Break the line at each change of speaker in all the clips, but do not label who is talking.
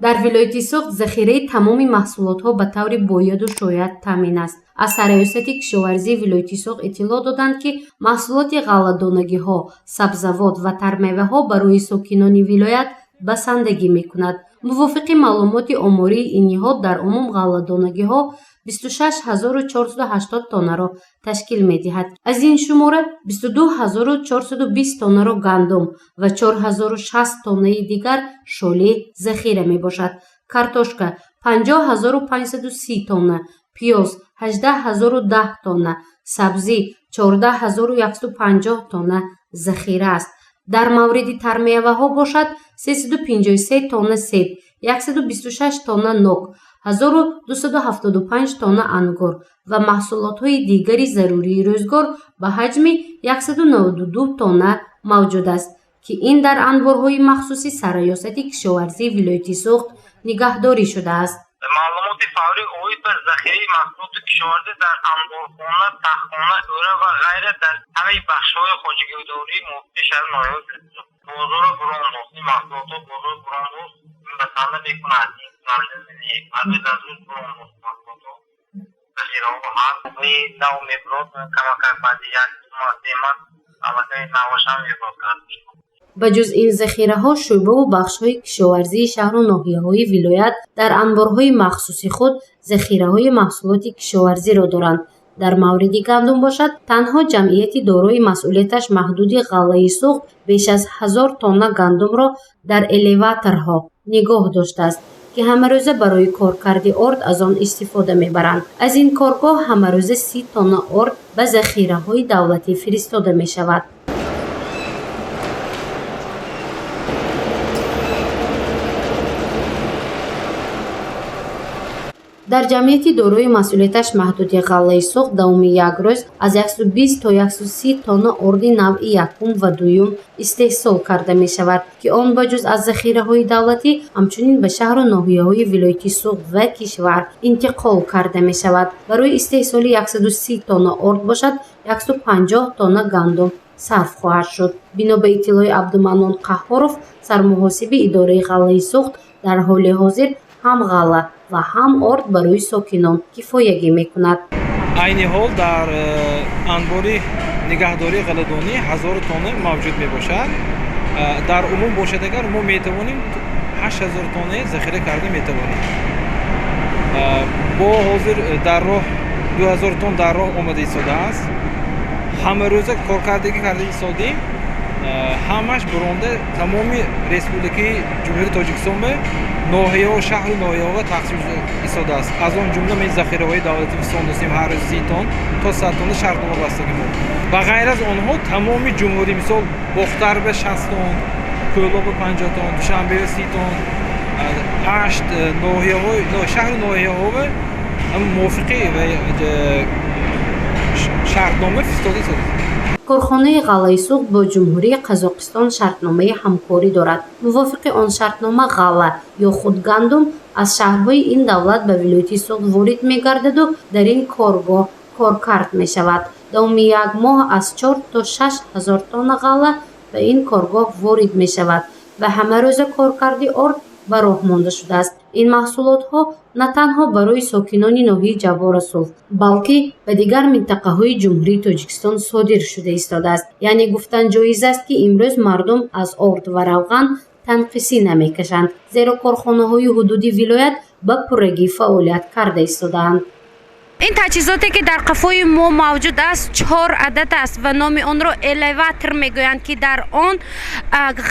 дар вилояти Суғд захираи тамоми маҳсулотҳо ба таври бояду шояд таъмин аст. аз сароясати кишоварзии вилояти Суғд иттилоъ доданд, ки маҳсулоти ғалладонагиҳо, сабзавот ва тармеваҳо барои сокинони вилоят басандагӣ мекунад. мувофиқи маълумоти омории ин ниҳод, дар умум ғалладонагиҳо 26480 тоннаро ташкил медиҳад. аз ин шумора 22420 тоннаро гандум ва 4060 тоннаи дигар шолӣ захира мебошад. картошка 50530 тонна, пиёз 18010 тонна, сабзӣ 14150 тонна захира аст. дар мавриди тармеваҳо бошад 353 тонна себ, 126 тонна нок, 1275 тонна ангур ва маҳсулотҳои дигари зарурии рӯзгор ба ҳаҷми 192 тонна мавҷуд аст, ки ин дар анборҳои махсуси сароясати кишоварзии вилояти Суғд нигаҳдорӣ шудааст.
маълумоти фаврӣ оид ба захираи маҳсулоти кишоварзӣ дар анборхона, тахтхона, ӯра ва ғайра дар ҳамаи бахшҳои хоҷагирдории мувофиқи шаҳри нояб бозори Бурондоз. ин маҳсулотҳо бозори Бурондоз басанда мекунад. арзи аз рӯз Бурондоз маҳсулотҳо захираҳо ҳаст. нав мебурод камакак баъди як се маҳ аллакай навашам мебурод кард.
ба ҷуз ин захираҳо, шӯъбаву бахшҳои кишоварзии шаҳру ноҳияҳои вилоят дар анборҳои махсуси худ захираҳои маҳсулоти кишоварзиро доранд. дар мавриди гандум бошад, танҳо ҷамъияти дорои масъулияташ маҳдуди ғаллаи Суғд беш аз 1000 тонна гандумро дар элеваторҳо нигоҳ доштааст, ки ҳамарӯза барои коркарди орд аз он истифода мебаранд. аз ин коргоҳ ҳамарӯза 30 тонна орд ба захираҳои давлатӣ фиристода мешавад. дар ҷамъияти дорои масъулияташ маҳдуди ғаллаи Суғд давоми як рӯз аз 120 то 130 тонна орди навъи якум ва дуюм истеҳсол карда мешавад, ки он ба ҷуз аз захираҳои давлатӣ ҳамчунин ба шаҳру ноҳияҳои вилояти Суғд ва кишвар интиқол карда мешавад. барои истеҳсоли 130 тонна орд бошад 150 тонна гандум сарф хоҳад шуд. бино ба иттилои Абдуманон Қаҳҳоров, сармуҳосиби идораи ғаллаи Суғд, дар ҳоли ҳозир ҳам ғалла ва ҳам орд барои сокинон кифоягӣ мекунад.
айни ҳол дар анбори нигаҳдории ғалладонӣ 1000 тонна мавҷуд мебошад. дар умум бошад, агар мо метавонем 8000 тонна захира карда метавонем. бо ҳозир дар роҳ 2000 тонн дар роҳ омада истодааст. ҳамарӯза коркардагӣ карда истодем. ҳамаш буронда тамоми республикаи ҷумҳурии Тоҷикистон ба ноҳияҳо, шаҳру ноҳияҳо тақсим истодааст. аз он ҷумла ме захираҳои давлатӣ вистон достем ҳар рӯз 30 тонн то 100 тонна шартнома бастагӣ буд. ба ғайр аз онҳо тамоми ҷумҳурӣ, мисол Бохтар ба 60 тонн, Кӯло ба 50 тонн, Душанбе ба 30 тонн, 8 ноҳияҳои шаҳру ноҳияҳо ба мувофиқи ва шартнома фистода истодааст.
корхонаи ғаллаи Суғд бо ҷумҳурии Қазоқистон шартномаи ҳамкорӣ дорад. мувофиқи он шартнома ғалла ё худ гандум аз шаҳрҳои ин давлат ба вилояти Суғд ворид мегардаду дар ин коргоҳ коркард мешавад. давоми як моҳ аз 4 то 6 ҳазор тонна ғалла ба ин коргоҳ ворид мешавад ва ҳамарӯза коркарди орд ба роҳ монда шудааст. ин маҳсулотҳо на танҳо барои сокинони ноҳияи Ҷаббора Сулҳ, балки ба дигар минтақаҳои ҷумҳурии Тоҷикистон содир шуда истодааст. яъне гуфтан ҷоиз аст, ки имрӯз мардум аз орд ва равған танқисӣ намекашанд, зеро корхонаҳои ҳудуди вилоят ба пуррагӣ фаъолият карда истодаанд.
ин таҷҳизоте ки дар қафои мо мавҷуд аст 4 адад аст ва номи онро элеватор мегӯянд, ки дар он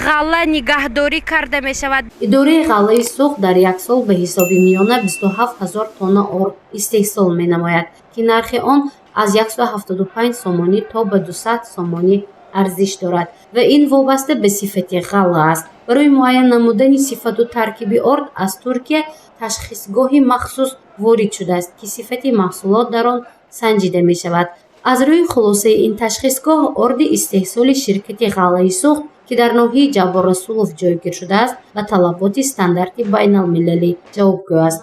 ғалла нигаҳдорӣ карда мешавад.
идораи ғаллаи Суғд дар як сол ба ҳисоби миёна 27000 тонна орд истеҳсол менамояд, ки нархи он аз 175 сомонӣ то ба 200 сомонӣ арзиш дорад ва ин вобаста ба сифати ғалла аст. барои муайян намудани сифату таркиби орд аз Туркия ташхисгоҳи махсус ворид шудааст, ки сифати маҳсулот дар он санҷида мешавад. аз рӯи хулосаи ин ташхисгоҳ орди истеҳсоли ширкати ғаллаи Суғд, ки дар ноҳияи Ҷаббора Сулҳ ҷойгир шудааст, ба талаботи стандарти байналмилалӣ ҷавобгӯ аст.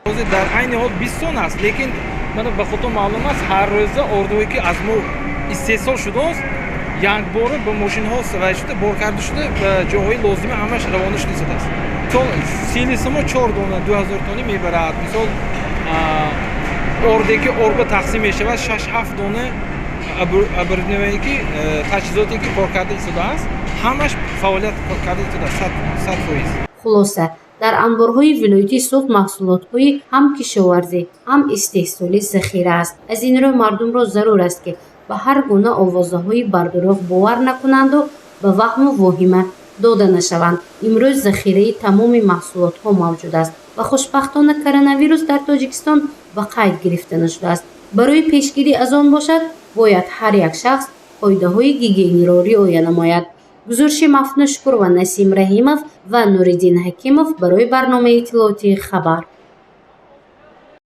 ҳозир дар айни ҳол 20 тонн аст, лекин мана ба худо маълум аст, ҳар рӯза ордҳое ки аз мо истеҳсол шудааст якбора ба мошинҳо савай шуда бор карда шуда ба ҷоҳои лозима ҳамаш равона шуда истодааст. мисол силиси мо 4 дона 2000 тонӣ мебарад. мисол ордеки орба тақсим мешавад 6-7 дона оборудованияе ки таҷҳизоте ки кор карда истодааст ҳамаш фаъолият кор карда истодааст 100%.
хулоса дар анборҳои вилояти суғд маҳсулотҳои ҳам кишоварзӣ ҳам истеҳсолӣ захира аст. аз ин рӯ мардумро зарур аст ки ба ҳар гуна овозаҳои бардороғ бовар накунанду ба ваҳму воҳима дода нашаванд. имрӯз захираи тамоми маҳсулотҳо мавҷуд аст ва хушбахтона коронавирус дар тоҷикистон ба қайд гирифта нашудааст. барои пешгирӣ аз он бошад бояд ҳар як шахс қоидаҳои гигиениро риоя намояд. гузориши мафнун Шукурова, Насим Раҳимов ва Нуриддин Ҳакимов барои барномаи иттилоотии Хабар.